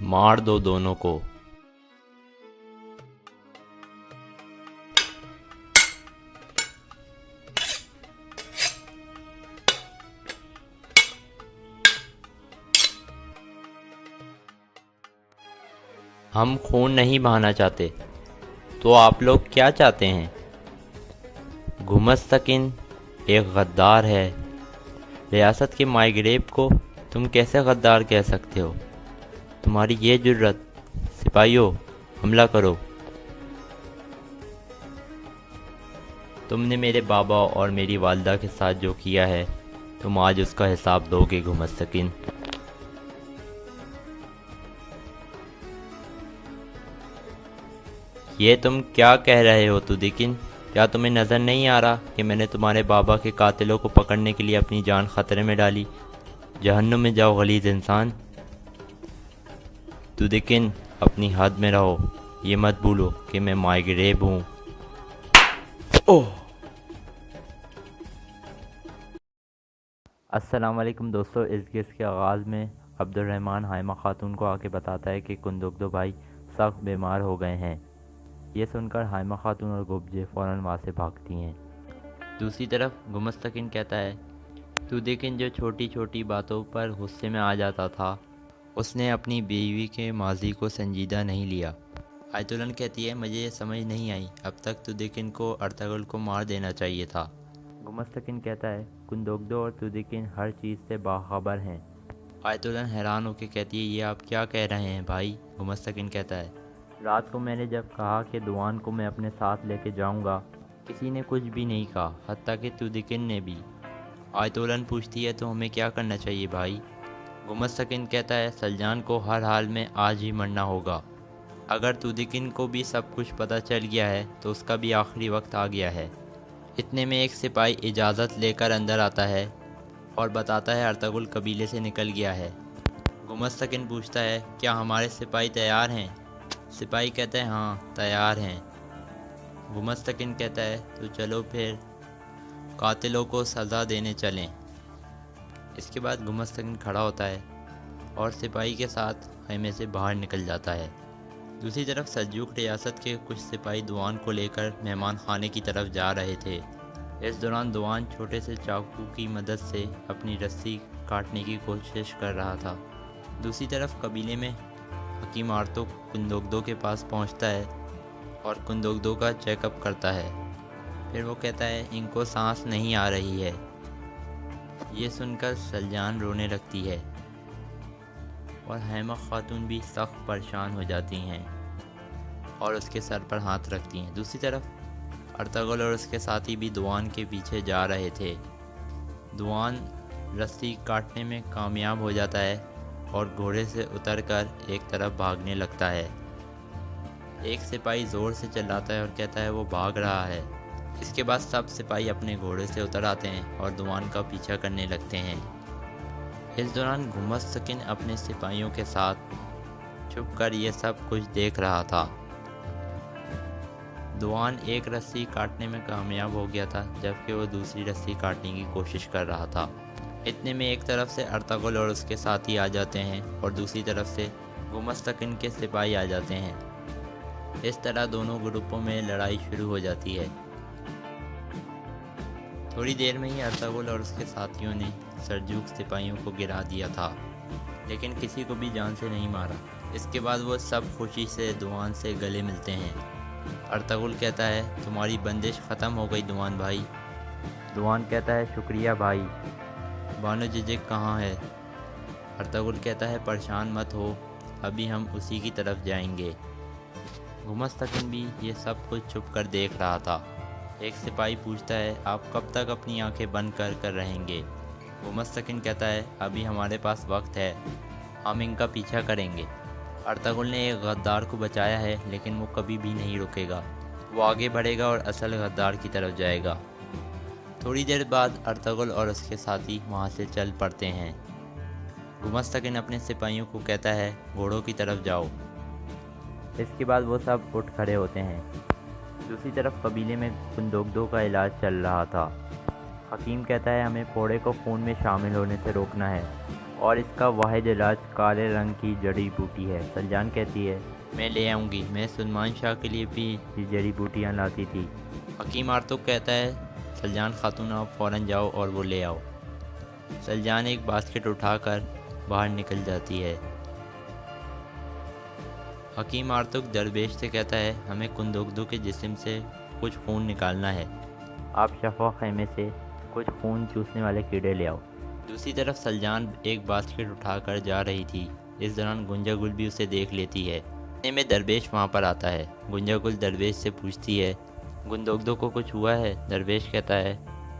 मार दो दोनों को। हम खून नहीं बहाना चाहते, तो आप लोग क्या चाहते हैं? गुमस्तकिन एक गद्दार है। रियासत के माइग्रेब को तुम कैसे गद्दार कह सकते हो? तुम्हारी ये जुर्रत! सिपाहियों, हमला करो। तुमने मेरे बाबा और मेरी वालदा के साथ जो किया है, तुम आज उसका हिसाब दोगे गुमस्तकिन। ये तुम क्या कह रहे हो तुदिकिन? क्या तुम्हें नज़र नहीं आ रहा कि मैंने तुम्हारे बाबा के कातिलों को पकड़ने के लिए अपनी जान खतरे में डाली? जहन्नुम में जाओ गलीज़ इंसान। तुदिकिन, अपनी हद में रहो। ये मत भूलो कि मैं माइग्रेब हूँ। ओह! अस्सलाम वालेकुम दोस्तों। इस केस के आगाज़ में अब्दुर्रहमान हाइमा खातून को आके बताता है कि कुंदुगदो भाई सख्त बीमार हो गए हैं। ये सुनकर हाइमा खातून और गुब्जे फ़ौरन वहाँ से भागती हैं। दूसरी तरफ गुमस्तकिन कहता है, तुदिकिन जो छोटी छोटी बातों पर गुस्से में आ जाता था, उसने अपनी बीवी के माजी को संजीदा नहीं लिया। आयतुलन कहती है, मुझे ये समझ नहीं आई, अब तक तुदिकिन को अर्तगरुल को मार देना चाहिए था। गुमस्तकिन कहता है, कुंदुगदो और तुदिकिन हर चीज़ से बाखबर हैं। आयतुलन हैरान होकर कहती है, ये आप क्या कह रहे हैं भाई? गुमस्तकिन कहता है, रात को मैंने जब कहा कि दुआन को मैं अपने साथ लेके जाऊंगा, किसी ने कुछ भी नहीं कहा, हत्ता कि तुदिकिन ने भी। आयतुलन पूछती है, तो हमें क्या करना चाहिए भाई? गुमस्तकिन कहता है, सलजान को हर हाल में आज ही मरना होगा। अगर तुदिकिन को भी सब कुछ पता चल गया है तो उसका भी आखिरी वक्त आ गया है। इतने में एक सिपाही इजाज़त लेकर अंदर आता है और बताता है अर्तगरुल कबीले से निकल गया है। गुमस्तकिन पूछता है, क्या हमारे सिपाही तैयार हैं? सिपाही कहता है, हाँ तैयार हैं। गुमस्तकिन कहता है, तो चलो फिर कातिलों को सज़ा देने चलें। इसके बाद गुमस्तकिन खड़ा होता है और सिपाही के साथ खैमे से बाहर निकल जाता है। दूसरी तरफ सल्जूक रियासत के कुछ सिपाही दुआन को लेकर मेहमान खाने की तरफ जा रहे थे। इस दौरान दुआन छोटे से चाकू की मदद से अपनी रस्सी काटने की कोशिश कर रहा था। दूसरी तरफ कबीले में हकीम आर्तो कुंदुगदो के पास पहुंचता है और कुंदुगदो का चेकअप करता है। फिर वो कहता है, इनको सांस नहीं आ रही है। ये सुनकर सलजान रोने लगती है और हैमा खातून भी सख्त परेशान हो जाती हैं और उसके सर पर हाथ रखती हैं। दूसरी तरफ अर्तगरुल और उसके साथी भी दुआन के पीछे जा रहे थे। दुआन रस्सी काटने में कामयाब हो जाता है और घोड़े से उतरकर एक तरफ भागने लगता है। एक सिपाही ज़ोर से चिल्लाता है और कहता है, वो भाग रहा है। इसके बाद सब सिपाही अपने घोड़े से उतर आते हैं और दुआन का पीछा करने लगते हैं। इस दौरान गुमस्तकिन अपने सिपाहियों के साथ छुपकर ये सब कुछ देख रहा था। दुआन एक रस्सी काटने में कामयाब हो गया था, जबकि वो दूसरी रस्सी काटने की कोशिश कर रहा था। इतने में एक तरफ से अर्तगरुल और उसके साथी आ जाते हैं और दूसरी तरफ से गुमस्तकिन के सिपाही आ जाते हैं। इस तरह दोनों ग्रुपों में लड़ाई शुरू हो जाती है। थोड़ी देर में ही अर्तगरुल और उसके साथियों ने सल्जूक सिपाहियों को गिरा दिया था, लेकिन किसी को भी जान से नहीं मारा। इसके बाद वो सब खुशी से दुआन से गले मिलते हैं। अर्तगरुल कहता है, तुम्हारी बंदिश ख़त्म हो गई दुआन भाई। दुआन कहता है, शुक्रिया भाई। बानो जिजिक कहाँ है? अर्तगरुल कहता है, परेशान मत हो, अभी हम उसी की तरफ जाएंगे। गुमस्तकिन भी ये सब कुछ छुप कर देख रहा था। एक सिपाही पूछता है, आप कब तक अपनी आंखें बंद कर रहेंगे? गुमस्तकिन कहता है, अभी हमारे पास वक्त है, हम इनका पीछा करेंगे। अर्तगरुल ने एक गद्दार को बचाया है, लेकिन वो कभी भी नहीं रुकेगा। वो आगे बढ़ेगा और असल गद्दार की तरफ जाएगा। थोड़ी देर बाद अर्तगरुल और उसके साथी वहाँ से चल पड़ते हैं। गुमस्तकिन अपने सिपाहियों को कहता है, घोड़ों की तरफ जाओ। इसके बाद वो सब उठ खड़े होते हैं। दूसरी तरफ कबीले में कुंदुगदो का इलाज चल रहा था। हकीम कहता है, हमें फोड़े को खून में शामिल होने से रोकना है اور اس کا واحد علاج کالے رنگ کی جڑی بوٹی ہے۔ سلجان کہتی ہے میں لے آؤں گی، میں سلمان شاہ کے لیے بھی یہ جڑی بوٹیاں لاتی تھی۔ حکیم آرتک کہتا ہے سلجان خاتون آپ فوراً جاؤ اور وہ لے آؤ۔ سلجان ایک باسکٹ اٹھا کر باہر نکل جاتی ہے۔ حکیم آرتک درویش سے کہتا ہے ہمیں کندوگدو کے جسم سے کچھ خون نکالنا ہے، آپ شفا خیمے سے کچھ خون چوسنے والے کیڑے لے آؤ۔ دوسری طرف سلجان ایک باسکٹ اٹھا کر جا رہی تھی، اس دوران گنجا گل بھی اسے دیکھ لیتی ہے۔ اتنے میں درویش وہاں پر آتا ہے۔ گنجا گل درویش سے پوچھتی ہے گندوگدو کو کچھ ہوا ہے؟ درویش کہتا ہے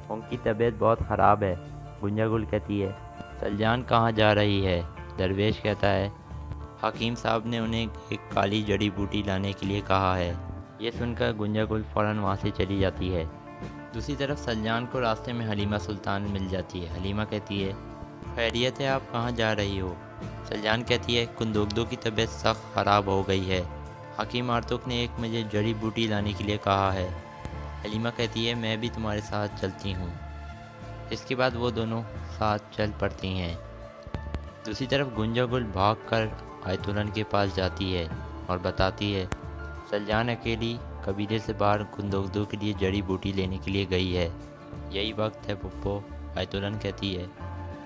ان کی طبیعت بہت خراب ہے۔ گنجا گل کہتی ہے سلجان کہاں جا رہی ہے؟ درویش کہتا ہے حکیم صاحب نے انہیں ایک کالی جڑی بوٹی لانے کے لیے کہا ہے۔ یہ سن کر گنجا گل فوراً وہاں سے چلی جاتی ہے۔ دوسری طرف سلجان کو راستے میں حلیمہ سلطان مل جاتی ہے۔ حلیمہ کہتی ہے خیریت ہے، آپ کہاں جا رہی ہو؟ سلجان کہتی ہے کندوگدو کی طبیعت سخت خراب ہو گئی ہے، حکیم آرتک نے ایک مجھے جڑی بوٹی لانے کے لیے کہا ہے۔ حلیمہ کہتی ہے میں بھی تمہارے ساتھ چلتی ہوں۔ اس کے بعد وہ دونوں ساتھ چل پڑتی ہیں۔ دوسری طرف گنجا گل بھاگ کر آیت الن کے پاس جاتی ہے اور بتاتی ہے سلجان اکیلی قبیلے سے باہر کندوگدو کے لیے جڑی بوٹی لینے کے لیے گئی ہے۔ یہی وقت ہے پپو۔ آیت الن کہتی ہے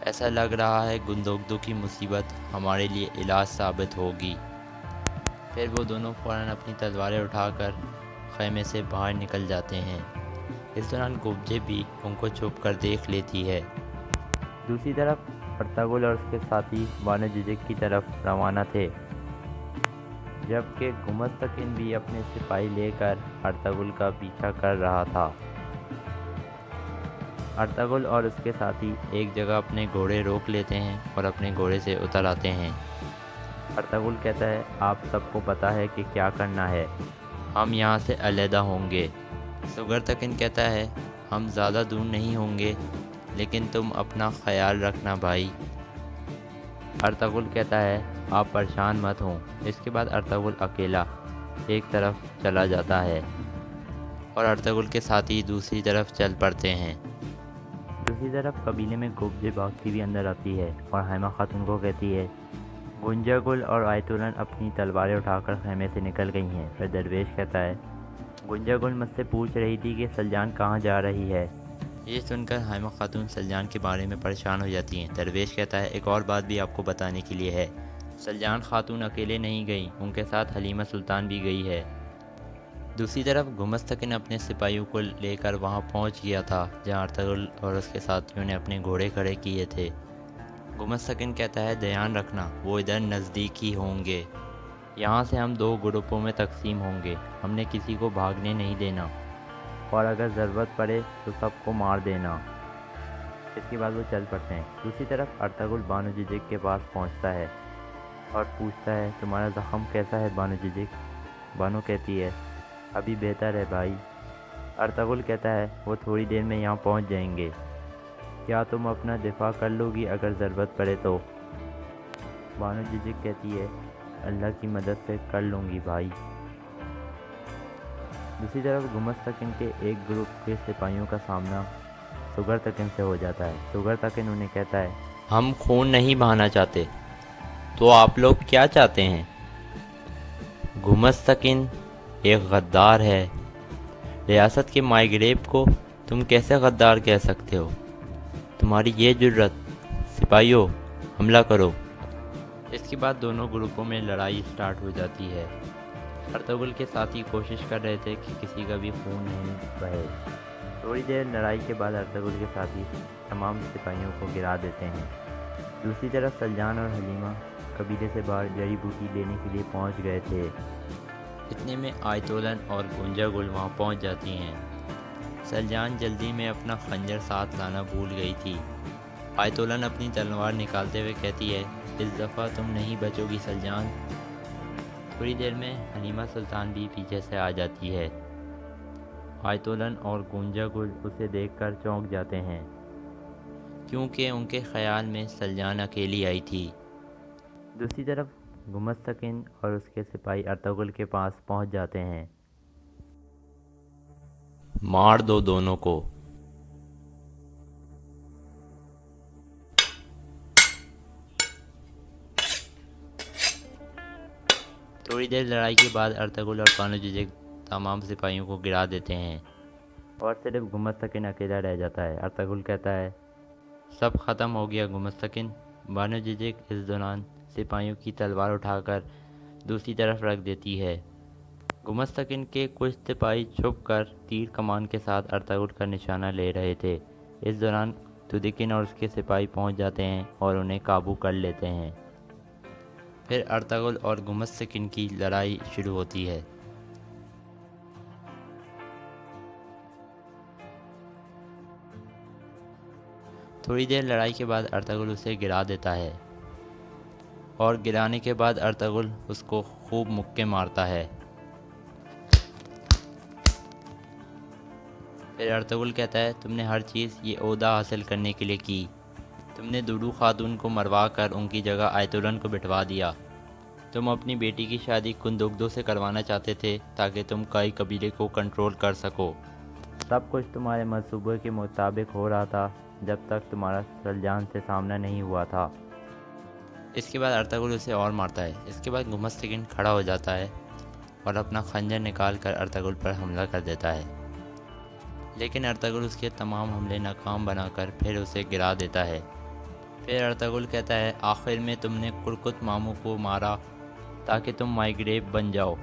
ایسا لگ رہا ہے گندوگدو کی مصیبت ہمارے لیے علاج ثابت ہوگی۔ پھر وہ دونوں فوراً اپنی تلواریں اٹھا کر خیمے سے باہر نکل جاتے ہیں۔ اس دوران گوبجے بھی ان کو چھپ کر دیکھ لیتی ہے۔ دوسری طرف ارطغرل اور اس کے ساتھی بانو ججک کی طرف روانہ تھے، جبکہ گمستکن بھی اپنے سپاہی لے کر ارطغرل کا پیچھا کر رہا تھا۔ ارطغرل اور اس کے ساتھی ایک جگہ اپنے گھوڑے روک لیتے ہیں اور اپنے گھوڑے سے اتر آتے ہیں۔ ارطغرل کہتا ہے آپ سب کو پتہ ہے کہ کیا کرنا ہے، ہم یہاں سے علیحدہ ہوں گے۔ سگرتکن کہتا ہے ہم زیادہ دور نہیں ہوں گے، لیکن تم اپنا خیال رکھنا بھائی۔ ارطغرل کہتا ہے آپ پریشان مت ہوں۔ اس کے بعد ارطغرل اکیلا ایک طرف چلا جاتا ہے اور ارطغرل کے ساتھی دوسری طرف چل پڑتے ہیں۔ دوسری طرف قبیلے میں گوبجے بھاگتی بھی اندر آتی ہے اور حائمہ خاتون کو کہتی ہے گنجا گل اور آیت الن اپنی تلواریں اٹھا کر خیمے سے نکل گئی ہیں۔ پھر درویش کہتا ہے گنجا گل مجھ سے پوچھ رہی تھی کہ سلجان کہاں جا رہی ہے۔ یہ سن کر حائمہ خاتون سلجان کے بارے میں پریشان ہو جاتی ہیں۔ درویش کہتا ہے ایک اور بات بھی آپ کو بتانے کے لیے ہے، سلجان خاتون اکیلے نہیں گئی، ان کے ساتھ حلیمہ سلطان بھی گئی ہے۔ دوسری طرف گمستکن اپنے سپاہیوں کو لے کر وہاں پہنچ گیا تھا جہاں ارطغرل اور اس کے ساتھیوں نے اپنے گھوڑے کھڑے کیے تھے۔ گمستکن کہتا ہے دھیان رکھنا وہ ادھر نزدیک ہی ہوں گے، یہاں سے ہم دو گروپوں میں تقسیم ہوں گے، ہم نے کسی کو بھاگنے نہیں دینا اور اگر ضرورت پڑے تو سب کو مار دینا۔ اس کے بعد وہ چل پڑتے ہیں۔ دوسری طرف ارطغرل بانو ججک کے پاس پہنچتا ہے اور پوچھتا ہے تمہارا زخم کیسا ہے بانو ججک؟ بانو کہتی ہے ابھی بہتر ہے بھائی۔ ارطغرل کہتا ہے وہ تھوڑی دیر میں یہاں پہنچ جائیں گے، کیا تم اپنا دفاع کر لو گی اگر ضرورت پڑے تو؟ بانو ججک کہتی ہے اللہ کی مدد سے کر لوں گی بھائی۔ دوسری طرف گمستکن کے ایک گروپ کے سپاہیوں کا سامنا سگرتکن سے ہو جاتا ہے۔ سگرتکن انہیں کہتا ہے ہم خون نہیں بہانا چاہتے، تو آپ لوگ کیا چاہتے ہیں؟ گمستکن ایک غدار ہے، ریاست کے مائگریب کو تم کیسے غدار کہہ سکتے ہو؟ تمہاری یہ جرت، سپاہیوں حملہ کرو۔ اس کے بعد دونوں گروپوں میں لڑائی سٹارٹ ہو جاتی ہے۔ ارطغرل کے ساتھی کوشش کر رہے تھے کہ کسی کا بھی خون نہیں بہے۔ تھوڑی دیر لڑائی کے بعد ارطغرل کے ساتھی تمام سپاہیوں کو گرا دیتے ہیں۔ دوسری طرف سلجان اور حلیمہ قبیلے سے باہر جڑی بوٹی لینے کے لیے پہنچ گئے تھے۔ اتنے میں آیت الن اور گنجا گل وہاں پہنچ جاتی ہیں۔ سلجان جلدی میں اپنا خنجر ساتھ لانا بھول گئی تھی۔ آیت الن اپنی تلوار نکالتے ہوئے کہتی ہے اس دفعہ تم نہیں بچو گی سلجان۔ تھوڑی دیر میں حلیمہ سلطان بھی پیچھے سے آ جاتی ہے۔ آیت الن اور گنجا گل اسے دیکھ کر چونک جاتے ہیں، کیونکہ ان کے خیال میں سلجان اکیلی آئی تھی۔ دوسری طرف گمستکن اور اس کے سپاہی ارطغرل کے پاس پہنچ جاتے ہیں۔ مار دو دونوں کو۔ تھوڑی دیر لڑائی کے بعد ارطغرل اور بانو جیجک تمام سپاہیوں کو گرا دیتے ہیں اور صرف گمستکن اکیلا رہ جاتا ہے۔ ارطغرل کہتا ہے سب ختم ہو گیا گمستکن۔ بانو جیجک اس دوران سپاہیوں کی تلوار اٹھا کر دوسری طرف رکھ دیتی ہے۔ گمستکن کے کچھ سپاہی چھپ کر تیر کمان کے ساتھ ارطغرل کا نشانہ لے رہے تھے۔ اس دوران تودیکن اور اس کے سپاہی پہنچ جاتے ہیں اور انہیں قابو کر لیتے ہیں۔ پھر ارطغرل اور گمستکن کی لڑائی شروع ہوتی ہے۔ تھوڑی دیر لڑائی کے بعد ارطغرل اسے گرا دیتا ہے اور گرانے کے بعد ارطغرل اس کو خوب مکے مارتا ہے۔ پھر ارطغرل کہتا ہے تم نے ہر چیز یہ عہدہ حاصل کرنے کے لیے کی۔ تم نے دودو خاتون کو مروا کر ان کی جگہ آیتولن کو بٹھوا دیا۔ تم اپنی بیٹی کی شادی کندوگدو سے کروانا چاہتے تھے تاکہ تم کئی قبیلے کو کنٹرول کر سکو۔ سب کچھ تمہارے منصوبے کے مطابق ہو رہا تھا جب تک تمہارا سلجان سے سامنا نہیں ہوا تھا۔ اس کے بعد ارطغرل اسے اور مارتا ہے۔ اس کے بعد گمستکن کھڑا ہو جاتا ہے اور اپنا خنجر نکال کر ارطغرل پر حملہ کر دیتا ہے، لیکن ارطغرل اس کے تمام حملے ناکام بنا کر پھر اسے گرا دیتا ہے۔ پھر ارطغرل کہتا ہے آخر میں تم نے کرکت ماموں کو مارا تاکہ تم مائگریو بن جاؤ۔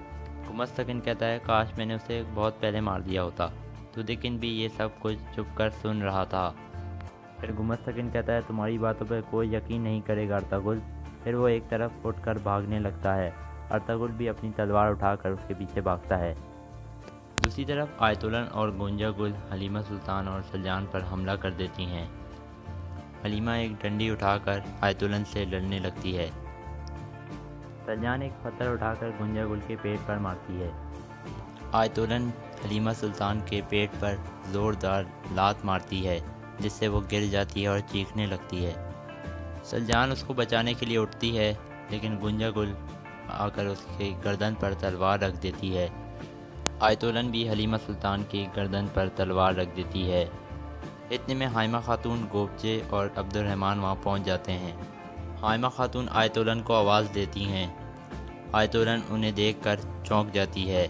گمستکن کہتا ہے کاش میں نے اسے بہت پہلے مار دیا ہوتا۔ تودیکن بھی یہ سب کچھ چھپ کر سن رہا تھا۔ پھر گمستکن کہتا ہے تمہاری باتوں پر کوئی یقین نہیں کرے گا ارطغرل۔ پھر وہ ایک طرف اٹھ کر بھاگنے لگتا ہے۔ ارطغرل بھی اپنی تلوار اٹھا کر اس کے پیچھے بھاگتا ہے۔ دوسری طرف آیتولن اور گونجا گل حلیمہ سلطان اور سلجان پر حملہ کر دیتی ہیں۔ حلیمہ ایک ڈنڈی اٹھا کر آیتولن سے لڑنے لگتی ہے۔ سلجان ایک پتھر اٹھا کر گونجا گل کے پیٹ پر مارتی ہے۔ آیتولن حلیمہ سلطان کے پیٹ پر زوردار لات مارتی ہے جس سے وہ گر جاتی ہے اور چیخنے لگتی ہے۔ سلجان اس کو بچانے کے لیے اٹھتی ہے لیکن گونجا گل آ کر اس کے گردن پر تلوار رکھ دیتی ہے۔ آیتولن بھی حلیمہ سلطان کی گردن پر تلوار رکھ دیتی ہے۔ اتنے میں حائمہ خاتون، گوبجے اور عبد الرحمن وہاں پہنچ جاتے ہیں۔ حائمہ خاتون آیتولن کو آواز دیتی ہیں۔ آیتولن انہیں دیکھ کر چونک جاتی ہے۔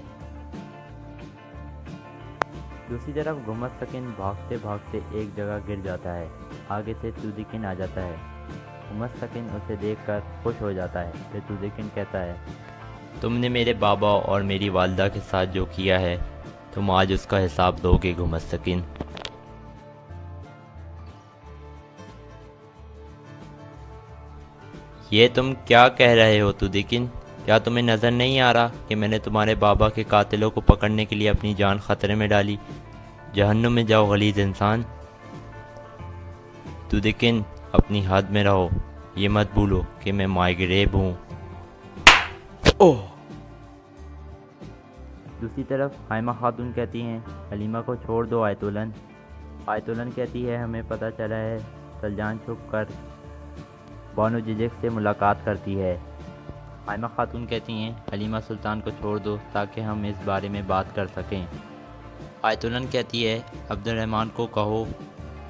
دوسری طرف گمستکن بھاگتے بھاگتے ایک جگہ گر جاتا ہے۔ آگے سے تودیکن آ جاتا ہے۔ گمستکن اسے دیکھ کر خوش ہو جاتا ہے۔ پھر تودیکن کہتا ہے تم نے میرے بابا اور میری والدہ کے ساتھ جو کیا ہے تم آج اس کا حساب دو گے گمستکن۔ یہ تم کیا کہہ رہے ہو تودیکن؟ کیا تمہیں نظر نہیں آ رہا کہ میں نے تمہارے بابا کے قاتلوں کو پکڑنے کے لیے اپنی جان خطرے میں ڈالی؟ جہنم میں جاؤ غلیظ انسان۔ تودیکن اپنی حد میں رہو، یہ مت بھولو کہ میں مائگریب ہوں۔ دوسری طرف حائمہ خاتون کہتی ہیں حلیمہ کو چھوڑ دو آیتولن۔ آیتولن کہتی ہے ہمیں پتہ چلا ہے۔ سلجان چھپ کر بانو جیجک سے ملاقات کرتی ہے۔ حائمہ خاتون کہتی ہیں حلیمہ سلطان کو چھوڑ دو تاکہ ہم اس بارے میں بات کر سکیں۔ آیتولن کہتی ہے عبد الرحمن کو کہو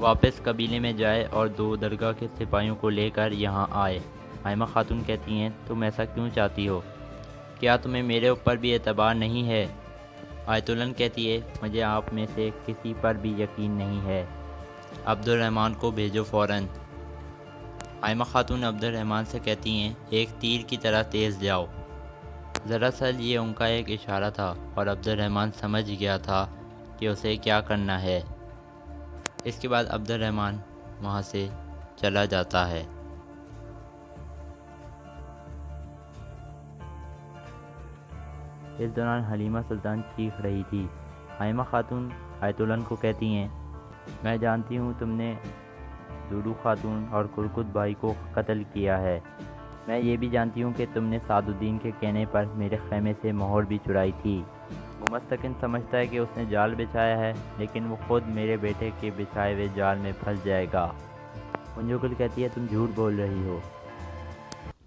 واپس قبیلے میں جائے اور دو درگاہ کے سپاہیوں کو لے کر یہاں آئے۔ حائمہ خاتون کہتی ہیں تم ایسا کیوں چاہتی ہو؟ کیا تمہیں میرے اوپر بھی اعتبار نہیں ہے؟ آیتولن کہتی ہے مجھے آپ میں سے کسی پر بھی یقین نہیں ہے۔ عبد الرحمن کو بھیجو فوراً۔ حائمہ خاتون عبد الرحمن سے کہتی ہیں ایک تیر کی طرح تیز جاؤ۔ دراصل یہ ان کا ایک اشارہ تھا اور عبد الرحمن سمجھ گیا تھا کہ اسے کیا کرنا ہے۔ اس کے بعد عبد الرحمن وہاں سے چلا جاتا ہے۔ اس دوران حلیمہ سلطان چیخ رہی تھی۔ حائمہ خاتون آیتولن کو کہتی ہیں میں جانتی ہوں تم نے دودو خاتون اور کرکت بھائی کو قتل کیا ہے۔ میں یہ بھی جانتی ہوں کہ تم نے سعد الدین کے کہنے پر میرے خیمے سے مہر بھی چرائی تھی۔ گمستکن سمجھتا ہے کہ اس نے جال بچھایا ہے لیکن وہ خود میرے بیٹے کے بچھائے ہوئے جال میں پھنس جائے گا۔ گونجا گل کہتی ہے تم جھوٹ بول رہی ہو،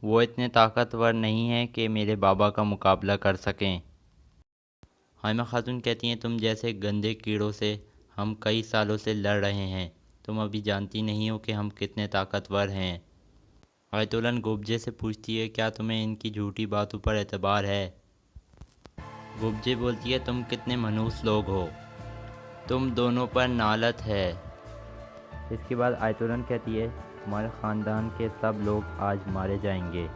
وہ اتنے طاقتور نہیں ہیں کہ میرے بابا کا مقابلہ کر سکیں۔ حائمہ خاتون کہتی ہیں تم جیسے گندے کیڑوں سے ہم کئی سالوں سے لڑ رہے ہیں، تم ابھی جانتی نہیں ہو کہ ہم کتنے طاقتور ہیں۔ آیتولن گوبجے سے پوچھتی ہے کیا تمہیں ان کی جھوٹی باتوں پر اعتبار ہے؟ گوبجے بولتی ہے تم کتنے منحوس لوگ ہو، تم دونوں پر نالت ہے۔ اس کے بعد آیتولن کہتی ہے تمہارے خاندان کے سب لوگ آج مارے جائیں گے،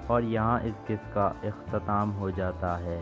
اور یہاں اس قصے کا اختتام ہو جاتا ہے۔